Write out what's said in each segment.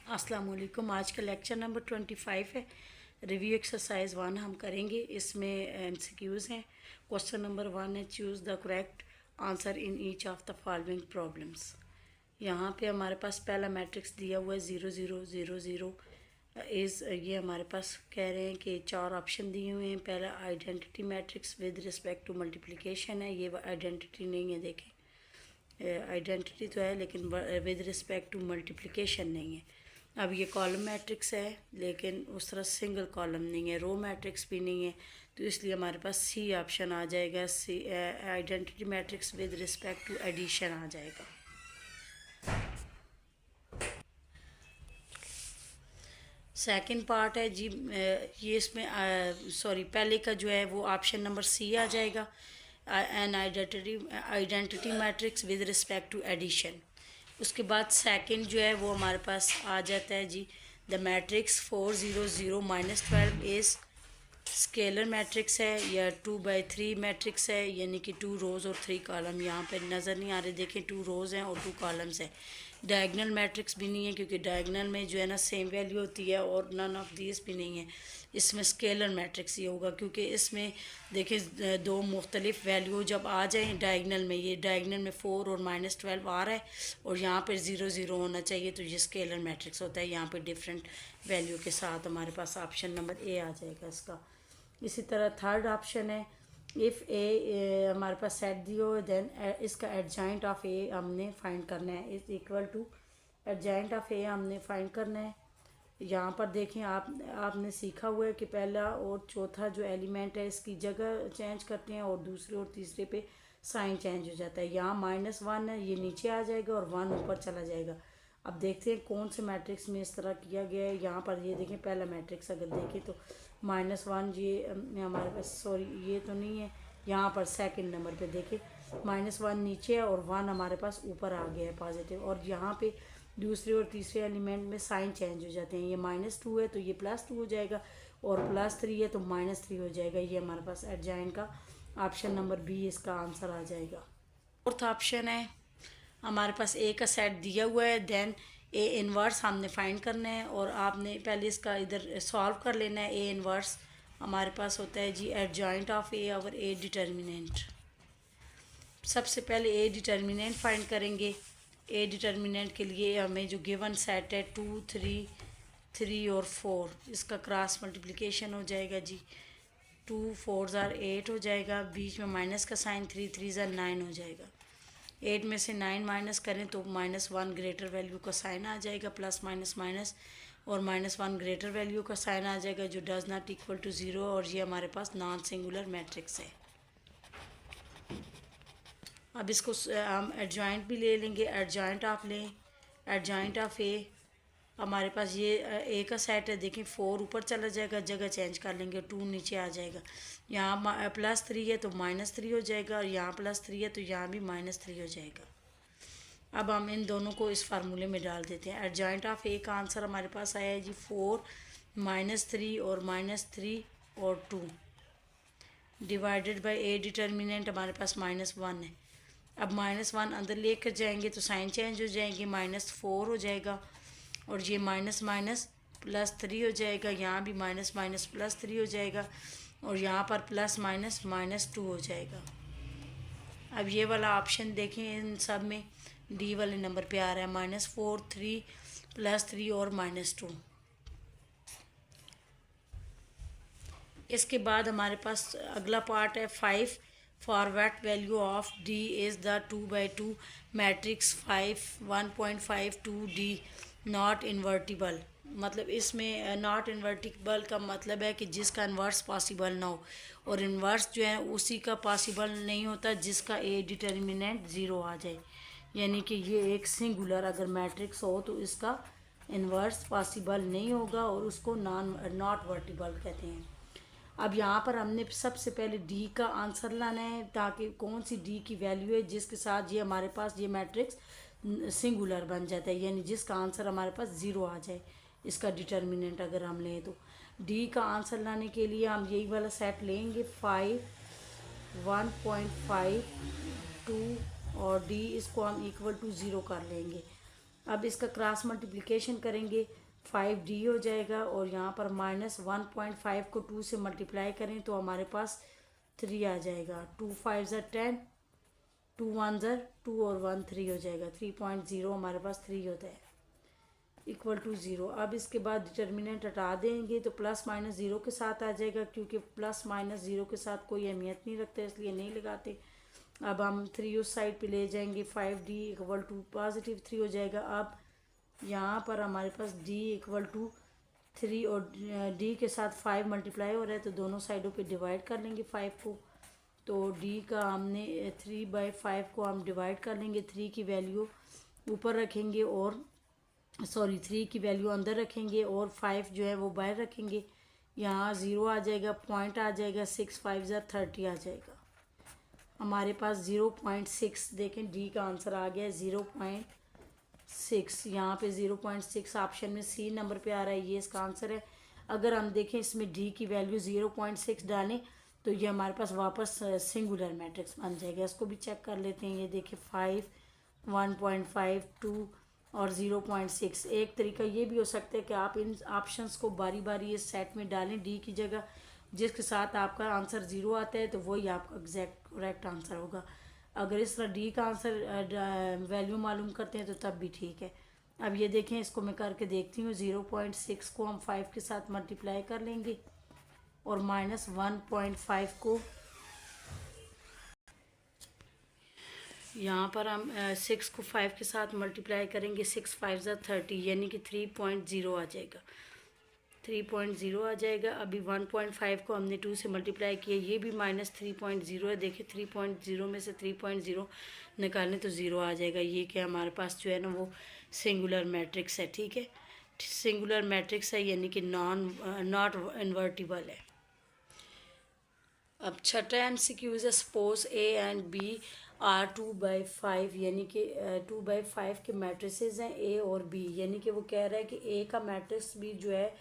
अस्सलाम वालेकुम। आज का लेक्चर नंबर 25 है। रिव्यू एक्सरसाइज 1 हम करेंगे। इसमें एमसीक्यूज़ हैं। क्वेश्चन नंबर 1 है, choose the correct answer in each of the following problems. यहाँ पे हमारे पास पहला मैट्रिक्स दिया हुआ है 0 0 0 0 इज़। ये हमारे पास कह रहे हैं कि 4 ऑप्शन दिए हुए हैं। पहला identity matrix with respect to multiplication है। ये आइडेंटिटी नहीं है, देखें आइडेंटिटी तो है लेकिन विद रिस्पेक्ट टू मल्टीप्लिकेशन नहीं है। अब ये कॉलम मैट्रिक्स है लेकिन उस तरह सिंगल कॉलम नहीं है, रो मैट्रिक्स भी नहीं है, तो इसलिए हमारे पास सी ऑप्शन आ जाएगा। C identity matrix with respect to addition आ जाएगा। सेकंड पार्ट है जी, ये इसमें सॉरी पहले का जो है वो ऑप्शन नंबर सी आ जाएगा, an identity matrix with respect to addition. उसके बाद सेकंड जो है वो हमारे पास आ जाता है जी, the matrix 4 0 0 -12 is scalar matrix है या 2/3 मैट्रिक्स है, यानी कि 2 रोज़ और 3 कॉलम। यहाँ पे नज़र नहीं आ रहे, देखें 2 रोज़ हैं और 2 कॉलम्स हैं। डायगनल मैट्रिक्स भी नहीं है क्योंकि डायगनल में जो है ना सेम वैल्यू होती है, और नन ऑफ दीज भी नहीं है। इसमें स्केलर मैट्रिक्स ही होगा क्योंकि इसमें देखें दो मुख्तलिफ वैल्यू जब आ जाए डायगनल में, ये डायगनल में 4 और -12 आ रहा है और यहाँ पर 0 0 होना चाहिए, तो ये स्केलर मैट्रिक्स होता है। यहाँ पर डिफरेंट वैल्यू के साथ हमारे पास ऑप्शन नंबर ए आ जाएगा इसका। इसी तरह थर्ड ऑप्शन है, इफ़ ए हमारे पास सेट दियो देन इसका एडजॉइंट ऑफ ए हमने फाइंड करना है, is equal to adjoint of A हमने फाइंड करना है। यहाँ पर देखें आपने सीखा हुआ है कि पहला और चौथा जो एलिमेंट है इसकी जगह चेंज करते हैं और दूसरे और तीसरे पे साइन चेंज हो जाता है। यहाँ -1 है, ये नीचे आ जाएगा और 1 ऊपर चला जाएगा। अब देखते हैं कौन से मैट्रिक्स में इस तरह किया गया है। यहाँ पर ये देखें पहला मैट्रिक्स अगर देखें तो -1 ये हमारे पास, सॉरी ये तो नहीं है, यहाँ पर सेकंड नंबर पे देखें -1 नीचे है और 1 हमारे पास ऊपर आ गया है पॉजिटिव, और यहाँ पे दूसरे और तीसरे एलिमेंट में साइन चेंज हो जाते हैं। ये -2 है तो ये +2 हो जाएगा, और +3 है तो -3 हो जाएगा। ये हमारे पास एडजॉइंट का ऑप्शन नंबर बी इसका आंसर आ जाएगा। फोर्थ ऑप्शन है, हमारे पास ए का सेट दिया हुआ है, देन ए इन्वर्स हमने फाइंड करना है, और आपने पहले इसका इधर सॉल्व कर लेना है। ए इन्वर्स हमारे पास होता है जी एडजॉइंट ऑफ ए और ए डिटर्मिनेंट। सबसे पहले ए डिटर्मिनेंट फाइंड करेंगे। ए डिटर्मिनेंट के लिए हमें जो गिवन सेट है 2 3 3 और 4, इसका क्रॉस मल्टीप्लिकेशन हो जाएगा जी। 2 4 8 हो जाएगा, बीच में माइनस का साइन, 3 3 9 हो जाएगा। 8 में से 9 माइनस करें तो -1 ग्रेटर वैल्यू का साइन आ जाएगा, प्लस माइनस माइनस, और -1 ग्रेटर वैल्यू का साइन आ जाएगा जो डज नॉट इक्वल टू 0, और ये हमारे पास नॉन सिंगुलर मैट्रिक्स है। अब इसको हम एडजॉइंट भी ले लेंगे, एडजॉइंट ऑफ लें, एडजॉइंट ऑफ ए। हमारे पास ये ए का सेट है, देखें 4 ऊपर चला जाएगा, जगह चेंज कर लेंगे, 2 नीचे आ जाएगा। यहाँ +3 है तो -3 हो जाएगा, और यहाँ +3 है तो यहाँ भी -3 हो जाएगा। अब हम इन दोनों को इस फार्मूले में डाल देते हैं। एडजॉइंट ऑफ ए का आंसर हमारे पास आया है जी 4 -3 और -3 और 2 डिवाइडेड बाय ए डिटर्मिनेंट हमारे पास -1 है। अब -1 अंदर लेकर जाएंगे तो साइन चेंज हो जाएंगे, -4 हो जाएगा, और ये माइनस माइनस +3 हो जाएगा, यहाँ भी माइनस माइनस +3 हो जाएगा, और यहाँ पर प्लस माइनस -2 हो जाएगा। अब ये वाला ऑप्शन देखें, इन सब में डी वाले नंबर पे आ रहा है -4 3 +3 और -2। इसके बाद हमारे पास अगला पार्ट है 5 for what value of D is the 2/2 matrix 5 1.52 D not invertible. मतलब इसमें नॉट इन्वर्टिबल का मतलब है कि जिसका इन्वर्स पॉसिबल ना हो, और इन्वर्स जो है उसी का पॉसिबल नहीं होता जिसका ए डिटर्मिनेंट 0 आ जाए। यानी कि ये एक सिंगुलर अगर मैट्रिक्स हो तो इसका इन्वर्स पॉसिबल नहीं होगा, और उसको नॉट वर्टिबल कहते हैं। अब यहाँ पर हमने सबसे पहले डी का आंसर लाना है, ताकि कौन सी डी की वैल्यू है जिसके साथ ये हमारे पास ये मैट्रिक्स सिंगुलर बन जाता है, यानी जिसका आंसर हमारे पास 0 आ जाए, इसका डिटर्मिनेंट अगर हम लें तो। डी का आंसर लाने के लिए हम यही वाला सेट लेंगे 5 1.5 2 और डी, इसको हम इक्वल टू 0 कर लेंगे। अब इसका क्रॉस मल्टीप्लिकेशन करेंगे 5d हो जाएगा, और यहाँ पर -1.5 को 2 से मल्टीप्लाई करें तो हमारे पास 3 आ जाएगा। 2 5 ज़ा 10, 2 1 ज़ा 2 और 1 3 हो जाएगा। 3.0 हमारे पास 3 होता है, इक्वल टू 0। अब इसके बाद डिटर्मिनेंट हटा देंगे तो प्लस माइनस 0 के साथ आ जाएगा, क्योंकि प्लस माइनस 0 के साथ कोई अहमियत नहीं रखता, इसलिए नहीं लगाते। अब हम 3 उस साइड पे ले जाएंगे, 5d इक्वल टू पॉजिटिव 3 हो जाएगा। अब यहाँ पर हमारे पास d इक्वल टू 3 और d के साथ 5 मल्टीप्लाई हो रहा है, तो दोनों साइडों पे डिवाइड कर लेंगे 5 को। तो d का हमने 3/5 को हम डिवाइड कर लेंगे, 3 की वैल्यू ऊपर रखेंगे और 3 की वैल्यू अंदर रखेंगे और 5 जो है वो बाहर रखेंगे। यहाँ 0 आ जाएगा, पॉइंट आ जाएगा, 6 5 ज़ा 30 आ जाएगा। हमारे पास 0.6 देखें, डी का आंसर आ गया है 0.6। यहाँ पे 0.6 ऑप्शन में सी नंबर पे आ रहा है, ये इसका आंसर है। अगर हम देखें इसमें डी की वैल्यू 0.6 डालें तो ये हमारे पास वापस सिंगुलर मैट्रिक्स बन जाएगा। इसको भी चेक कर लेते हैं। ये देखिए 5, 1.5, 2 और 0.6। एक तरीका ये भी हो सकता है कि आप इन ऑप्शंस को बारी बारी इस सेट में डालें डी की जगह, जिसके साथ आपका आंसर 0 आता है तो वही आपका एग्जैक्ट करेक्ट आंसर होगा। अगर इस तरह डी का आंसर वैल्यू मालूम करते हैं तो तब भी ठीक है। अब ये देखें, इसको मैं करके देखती हूँ। 0.6 को हम 5 के साथ मल्टीप्लाई कर लेंगे और -1.5 को यहाँ पर हम 6 को 5 के साथ मल्टीप्लाई करेंगे। 6 5 ज़ा 30, यानी कि 3.0 आ जाएगा। 3.0 आ जाएगा। अभी 1.5 को हमने 2 से मल्टीप्लाई किया, ये भी -3.0 है। देखिए 3.0 में से 3.0 निकालें तो 0 आ जाएगा। ये क्या हमारे पास जो है ना वो सिंगुलर मैट्रिक्स है। ठीक है, सिंगुलर मैट्रिक्स है, यानी कि नॉट इन्वर्टिबल है। अब छठा MCQ है, suppose A and B are 2/5, यानी कि 2/5 के मैट्रिसेस हैं A और B, यानी कि वो कह रहा है कि A का मैट्रिक्स भी जो है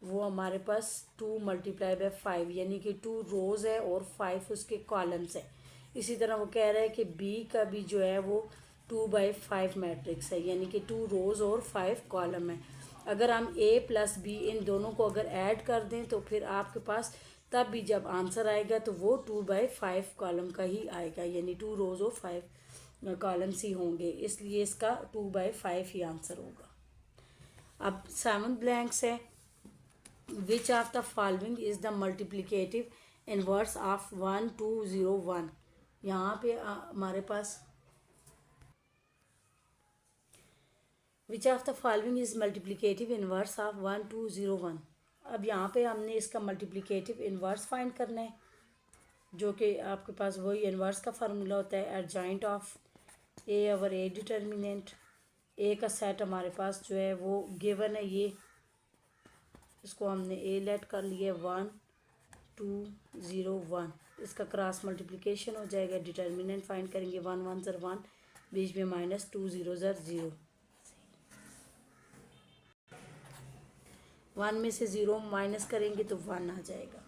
वो हमारे पास 2 × 5, यानी कि 2 रोज़ है और 5 उसके कॉलम्स है। इसी तरह वो कह रहा है कि B का भी जो है वो 2/5 मैट्रिक्स है, यानी कि 2 रोज़ और 5 कॉलम है। अगर हम A + B इन दोनों को अगर ऐड कर दें तो फिर आपके पास तब भी जब आंसर आएगा तो वो 2/5 कॉलम का ही आएगा, यानी 2 रोज़ और 5 कॉलम्स ही होंगे, इसलिए इसका 2/5 ही आंसर होगा। अब 7 ब्लैंक्स है। Which of the following is the multiplicative inverse of 1 2 0 1। यहाँ पे हमारे पास which of the following is multiplicative inverse of 1 2 0 1। अब यहाँ पे हमने इसका मल्टीप्लिकेटिव इन्वर्स फाइंड करना है, जो कि आपके पास वही इन्वर्स का फार्मूला होता है, adjoint of A over A determinant. A का सेट हमारे पास जो है वो गिवन है, ये इसको हमने ए लेट कर लिया 1 2 0 1। इसका क्रॉस मल्टीप्लिकेशन हो जाएगा, डिटर्मिनेंट फाइंड करेंगे। 1 1 ज़र 1, बीच में -2 0 ज़र 0। 1 में से 0 माइनस करेंगे तो 1 आ जाएगा।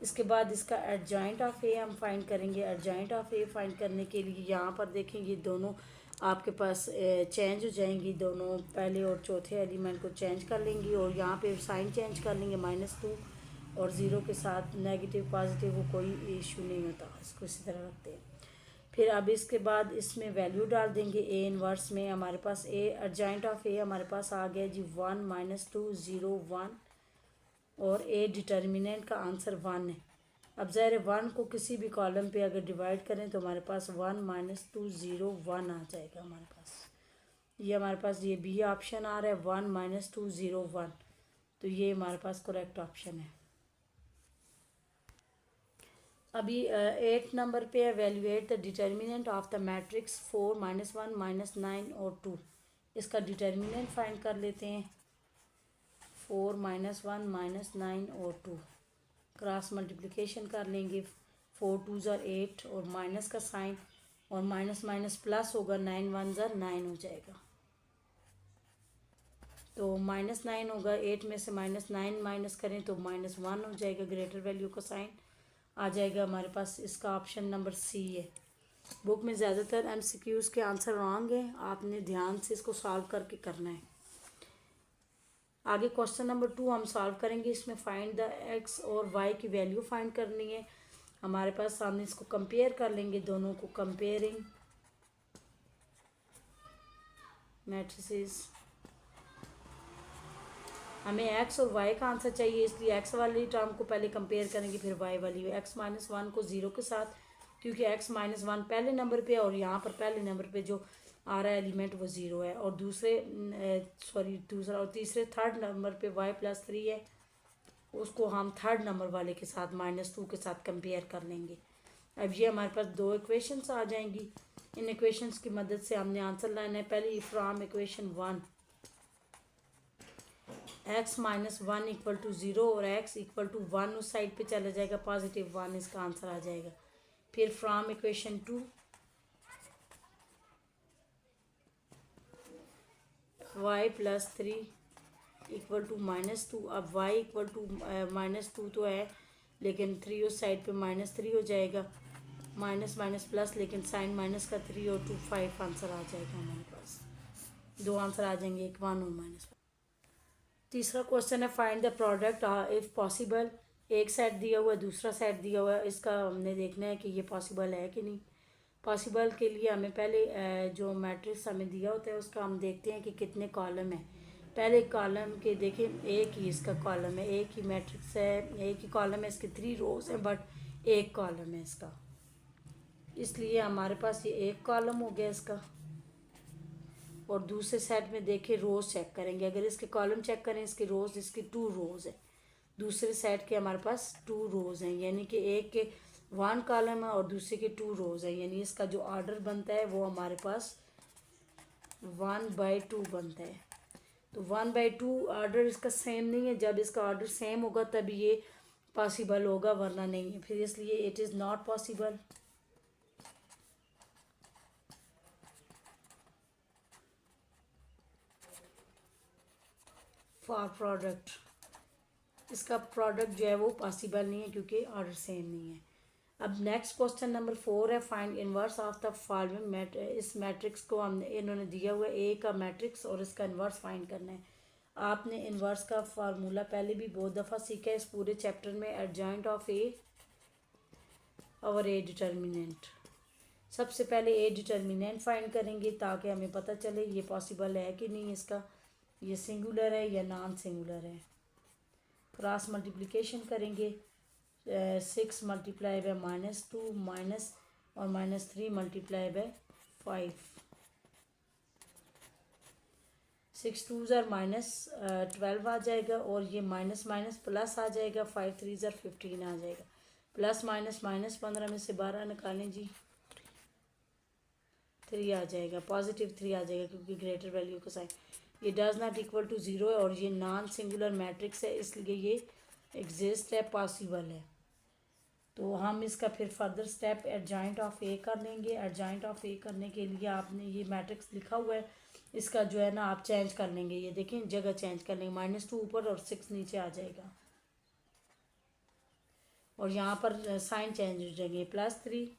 इसके बाद इसका एडजॉइंट ऑफ ए हम फाइंड करेंगे। एडजॉइंट ऑफ ए फाइंड करने के लिए यहाँ पर देखेंगे दोनों आपके पास चेंज हो जाएंगी, दोनों पहले और चौथे एलिमेंट को चेंज कर लेंगी और यहाँ पे साइन चेंज कर लेंगे। -2 और 0 के साथ नेगेटिव पॉजिटिव वो कोई इशू नहीं होता, इसको इसी तरह रखते हैं। फिर अब इसके बाद इसमें वैल्यू डाल देंगे। ए इनवर्स में हमारे पास ए एडजॉइंट ऑफ ए हमारे पास आ गया जी 1 -2 0 1, और ए डिटर्मिनेंट का आंसर 1 है। अब ज़ाहिर 1 को किसी भी कॉलम पे अगर डिवाइड करें तो हमारे पास 1 -2 0 1 आ जाएगा हमारे पास। ये हमारे पास ये बी ऑप्शन आ रहा है 1 -2 0 1, तो ये हमारे पास करेक्ट ऑप्शन है। अभी 8 नंबर पे evaluate the determinant of the matrix 4 -1 -9 और 2। इसका डिटर्मिनेंट फाइंड कर लेते हैं। 4 -1 -9 और 2 क्रॉस मल्टीप्लिकेशन कर लेंगे। 4 2 ज़र 8 और माइनस का साइन और माइनस माइनस प्लस होगा, 9 1 ज़र 9 हो जाएगा। तो -9 होगा, 8 में से -9 माइनस करें तो -1 हो जाएगा। ग्रेटर वैल्यू का साइन आ जाएगा हमारे पास। इसका ऑप्शन नंबर सी है। बुक में ज़्यादातर एमसीक्यूज़ के आंसर रॉन्ग हैं, आपने ध्यान से इसको सॉल्व करके करना है। आगे क्वेश्चन नंबर 2 हम सॉल्व करेंगे। इसमें फाइंड द एक्स और वाई की वैल्यू फाइंड करनी है हमारे पास। सामने इसको कंपेयर कर लेंगे, दोनों को कंपेयरिंग मैट्रिसेस। हमें एक्स और वाई का आंसर चाहिए, इसलिए एक्स वाली टर्म को पहले कंपेयर करेंगे, फिर वाई वाली। एक्स माइनस वन को ज़ीरो के साथ, क्योंकि एक्स माइनस वन पहले नंबर पे और यहाँ पर पहले नंबर पे जो आ रहा है एलिमेंट वो ज़ीरो है। और दूसरा और तीसरे थर्ड नंबर पे वाई प्लस थ्री है, उसको हम थर्ड नंबर वाले के साथ माइनस टू के साथ कंपेयर कर लेंगे। अब ये हमारे पास दो इक्वेशंस आ जाएंगी। इन इक्वेशंस की मदद से हमने आंसर लाना है। पहले from equation one x minus one equal to zero और एक्स इक्वल टू वन उस साइड पे चला जाएगा, पॉजिटिव वन इसका आंसर आ जाएगा। फिर from equation two y plus three equal to minus two. अब y equal to minus two तो है, लेकिन थ्री उस साइड पे माइनस थ्री हो जाएगा, माइनस माइनस प्लस, लेकिन साइन माइनस का थ्री और टू फाइव आंसर आ जाएगा हमारे पास। दो आंसर आ जाएंगे, एक वन और माइनस। तीसरा क्वेश्चन है find the product if possible. एक सेट दिया हुआ है, दूसरा सेट दिया हुआ है, इसका हमने देखना है कि ये पॉसिबल है कि नहीं। पॉसिबल के लिए हमें पहले जो मैट्रिक्स हमें दिया होता है उसका हम देखते हैं कि कितने कॉलम है। पहले कॉलम के देखें, एक ही इसका कॉलम है, एक ही मैट्रिक्स है, एक ही कॉलम है, इसके थ्री रोज हैं बट एक कॉलम है इसका, इसलिए हमारे पास ये एक कॉलम हो गया इसका। और दूसरे सेट में देखें, रोज़ चेक करेंगे, अगर इसके कॉलम चेक करें, इसके रोज़, इसके टू रोज़ है। दूसरे सेट के हमारे पास टू रोज़ हैं, यानी कि एक के वन कॉलम है और दूसरे के टू रोज़ है, यानी इसका जो ऑर्डर बनता है वो हमारे पास 1/2 बनता है। तो 1/2 ऑर्डर इसका सेम नहीं है। जब इसका ऑर्डर सेम होगा तभी ये पॉसिबल होगा, वरना नहीं है, फिर इसलिए it is not possible. For product, इसका प्रोडक्ट जो है वो पॉसिबल नहीं है क्योंकि ऑर्डर सेम नहीं है। अब नेक्स्ट क्वेश्चन नंबर 4 है find inverse of the following. इस मैट्रिक्स को हमने इन्होंने दिया हुआ है ए का मैट्रिक्स और इसका इन्वर्स फाइंड करना है। आपने इन्वर्स का फार्मूला पहले भी बहुत दफ़ा सीखा है इस पूरे चैप्टर में, एडजॉइंट ऑफ ए और ए डिटर्मिनेंट। सबसे पहले ए डिटर्मिनेंट फाइंड करेंगे ताकि हमें पता चले ये पॉसिबल है कि नहीं, इसका ये सिंगुलर है या नॉन सिंगुलर है। क्रॉस मल्टीप्लिकेशन करेंगे, 6 मल्टीप्लाई बाय -2 माइनस और -3 मल्टीप्लाई बाय 5, 6 2 ज़र -12 आ जाएगा और ये माइनस माइनस प्लस आ जाएगा, 5 3 ज़र 15 आ जाएगा। प्लस माइनस -15 में से 12 निकालें जी, 3 आ जाएगा, पॉजिटिव 3 आ जाएगा क्योंकि ग्रेटर वैल्यू का साइन। ये does not equal to zero है और ये नॉन सिंगुलर मैट्रिक्स है, इसलिए ये एग्जिस्ट है, पॉसिबल है। तो हम इसका फिर फर्दर स्टेप एडजॉइंट ऑफ ए कर लेंगे। एडजॉइंट ऑफ ए करने के लिए आपने ये मैट्रिक्स लिखा हुआ है, इसका जो है ना आप चेंज कर लेंगे, ये देखें जगह चेंज कर लेंगे, -2 ऊपर और 6 नीचे आ जाएगा। और यहाँ पर साइन चेंज हो जाएंगे, +3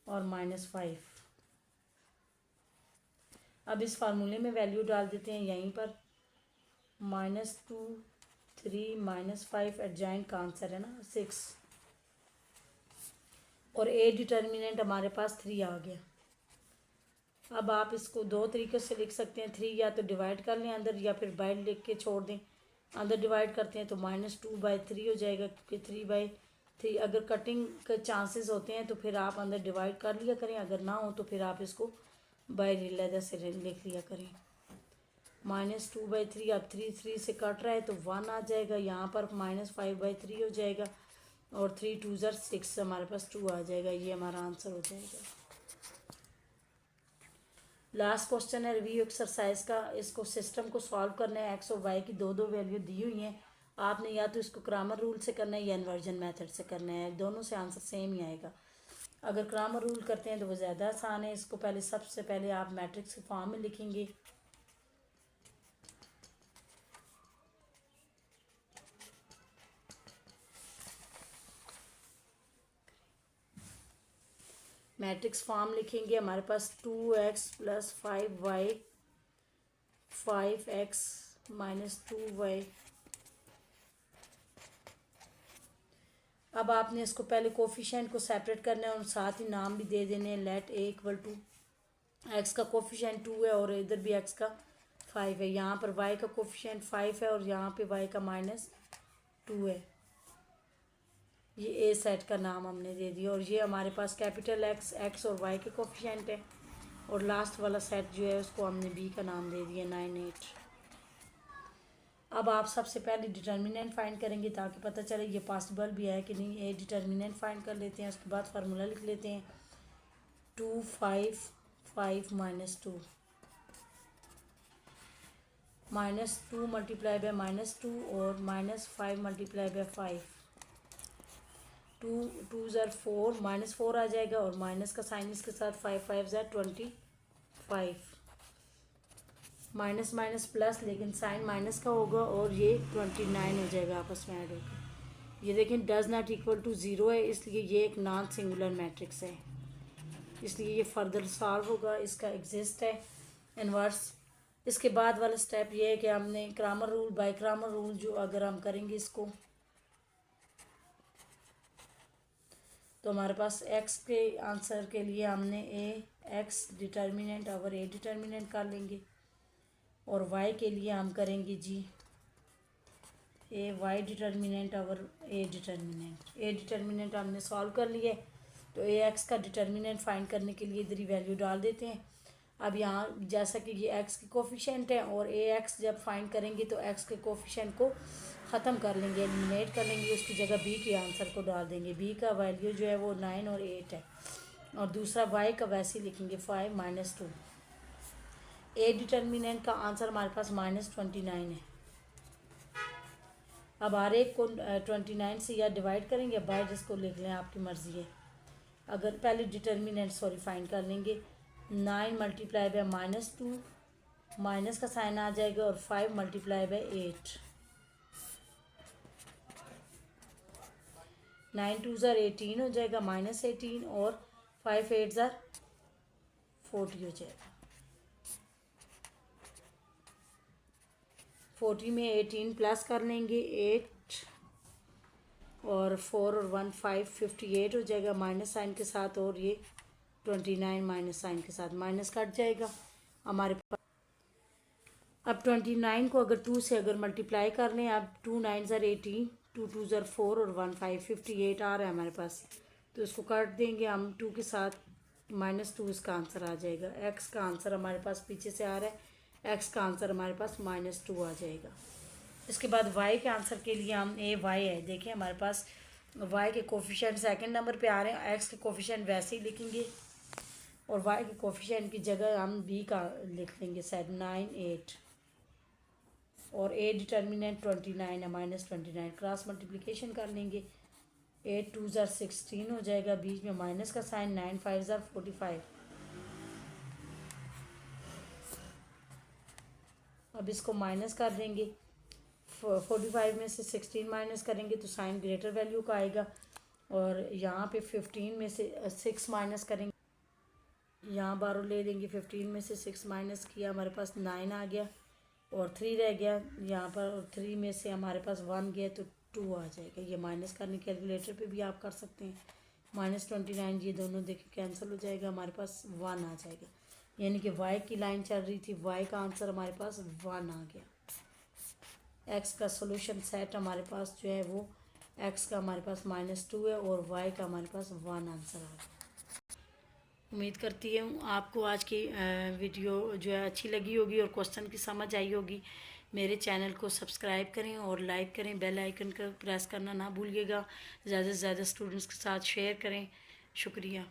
और -5। अब इस फार्मूले में वैल्यू डाल देते हैं यहीं पर, -2 3 -5 एडजॉइंट का आंसर है ना 6 और ए डिटर्मिनेंट हमारे पास 3 आ गया। अब आप इसको दो तरीके से लिख सकते हैं, 3 या तो डिवाइड कर लें अंदर या फिर बाहर लिख के छोड़ दें। अंदर डिवाइड करते हैं तो -2/3 हो जाएगा, क्योंकि 3/3 अगर कटिंग के चांसेस होते हैं तो फिर आप अंदर डिवाइड कर लिया करें, अगर ना हो तो फिर आप इसको बाहर लहदा से लिख लिया करें। -2/3, अब 3 से कट रहा है तो 1 आ जाएगा, यहाँ पर -5/3 हो जाएगा और 3 2 ज़र 6 हमारे पास 2 आ जाएगा, ये हमारा आंसर हो जाएगा। लास्ट क्वेश्चन है रिव्यू एक्सरसाइज का। इसको सिस्टम को सॉल्व करना है, एक्स और वाई की दो दो वैल्यू दी हुई हैं। आपने या तो इसको क्रामर रूल से करना है या इन्वर्जन मेथड से करना है, दोनों से आंसर सेम ही आएगा। अगर क्रामर रूल करते हैं तो वो ज़्यादा आसान है। इसको पहले सबसे पहले आप मैट्रिक्स के फॉर्म में लिखेंगे, मैट्रिक्स फॉर्म लिखेंगे। हमारे पास 2x + 5y 5x - 2y। अब आपने इसको पहले कोफिशिएंट को सेपरेट करना है और साथ ही नाम भी दे देने हैं। लेट a = x का कोफिशिएंट 2 है और इधर भी x का 5 है। यहाँ पर y का कोफिशिएंट 5 है और यहाँ पे y का -2 है। ये ए सेट का नाम हमने दे दिया और ये हमारे पास कैपिटल x और y के कोफिशिएंट है। और लास्ट वाला सेट जो है उसको हमने b का नाम दे दिया 9 8। अब आप सबसे पहले डिटर्मिनेंट फाइंड करेंगे ताकि पता चले ये पॉसिबल भी है कि नहीं। ए डिटर्मिनेंट फाइंड कर लेते हैं, उसके बाद फार्मूला लिख लेते हैं। 2 5 5 - 2 -2 × -2 और -5 × 5। 2 2 ज़र 4 -4 आ जाएगा और माइनस का साइन इसके साथ 5 5 ज़र 25। माइनस माइनस प्लस, लेकिन साइन माइनस का होगा और ये 29 हो जाएगा आपस में ऐड होकर। ये देखें डज नॉट इक्वल टू 0 है, इसलिए ये एक नॉन सिंगुलर मैट्रिक्स है, इसलिए ये फर्दर सॉल्व होगा। इसका एग्जिस्ट है इन्वर्स। इसके बाद वाला स्टेप ये है कि हमने Cramer rule by Cramer rule जो अगर हम करेंगे इसको, तो हमारे पास x के आंसर के लिए हमने x determinant over a determinant कर लेंगे और y के लिए हम करेंगे जी y determinant over a determinant हमने सॉल्व कर लिया है। तो ax का डिटर्मिनेंट फाइंड करने के लिए इधर ही वैल्यू डाल देते हैं। अब यहाँ जैसा कि ये x के कोफिशिएंट है और ax जब फाइंड करेंगे तो x के कोफिशिएंट को ख़त्म कर लेंगे, एलिमिनेट कर लेंगे, उसकी जगह b के आंसर को डाल देंगे। b का वैल्यू जो है वो 9 और 8 है और दूसरा y का वैसे ही लिखेंगे 5 - 2। a डिटर्मिनेंट का आंसर हमारे पास -29 है। अब हर एक को 29 से या डिवाइड करेंगे, बाय जिसको लिख लें, आपकी मर्ज़ी है। अगर पहले डिटर्मिनेंट फाइंड कर लेंगे, 9 × -2 माइनस का साइन आ जाएगा और 5 × 8। 9 2 ज़र 18 हो जाएगा -18 और 5 8 ज़र 40 हो जाएगा। 40 में 18 प्लस कर लेंगे 8 और 4 और 1 5 58 हो जाएगा माइनस साइन के साथ, और ये 29 माइनस साइन के साथ माइनस कट जाएगा हमारे पास। अब 29 को अगर 2 से अगर मल्टीप्लाई कर लें, अब 2 9 ज़र 18, 2 2 ज़र 4 और 1 5 58 आ रहा है हमारे पास, तो इसको काट देंगे हम 2 के साथ, -2 इसका आंसर आ जाएगा। x का आंसर हमारे पास पीछे से आ रहा है, x का आंसर हमारे पास -2 आ जाएगा। इसके बाद y के आंसर के लिए हम y है, देखिए हमारे पास y के कोफिशिएंट सेकंड नंबर पे आ रहे हैं, x के कोफिशिएंट वैसे ही लिखेंगे और y के कोफिशिएंट की जगह हम b का लिख लेंगे शायद 9 8 और a डिटर्मिनेंट 29 है -29, क्रॉस मल्टीप्लिकेशन कर लेंगे। 8 2 ज़र 16 हो जाएगा, बीच में माइनस का साइन, 9 5 ज़र 45। अब इसको माइनस कर देंगे, 45 में से 16 माइनस करेंगे तो साइन ग्रेटर वैल्यू का आएगा, और यहाँ पे 15 में से 6 माइनस करेंगे, यहाँ बारो ले लेंगे, 15 में से 6 माइनस किया हमारे पास 9 आ गया और 3 रह गया यहाँ पर, और 3 में से हमारे पास 1 गया तो 2 आ जाएगा। ये माइनस करने कैलकुलेटर पे भी आप कर सकते हैं। -29 ये दोनों देखें कैंसिल हो जाएगा, हमारे पास 1 आ जाएगा, यानी कि y की लाइन चल रही थी, y का आंसर हमारे पास 1 आ गया। x का सोल्यूशन सेट हमारे पास जो है वो x का हमारे पास -2 है और y का हमारे पास 1 आंसर आ गया। उम्मीद करती हूँ आपको आज की वीडियो जो है अच्छी लगी होगी और क्वेश्चन की समझ आई होगी। मेरे चैनल को सब्सक्राइब करें और लाइक करें, बेल आइकन का प्रेस करना ना भूलिएगा, ज़्यादा से ज़्यादा स्टूडेंट्स के साथ शेयर करें। शुक्रिया।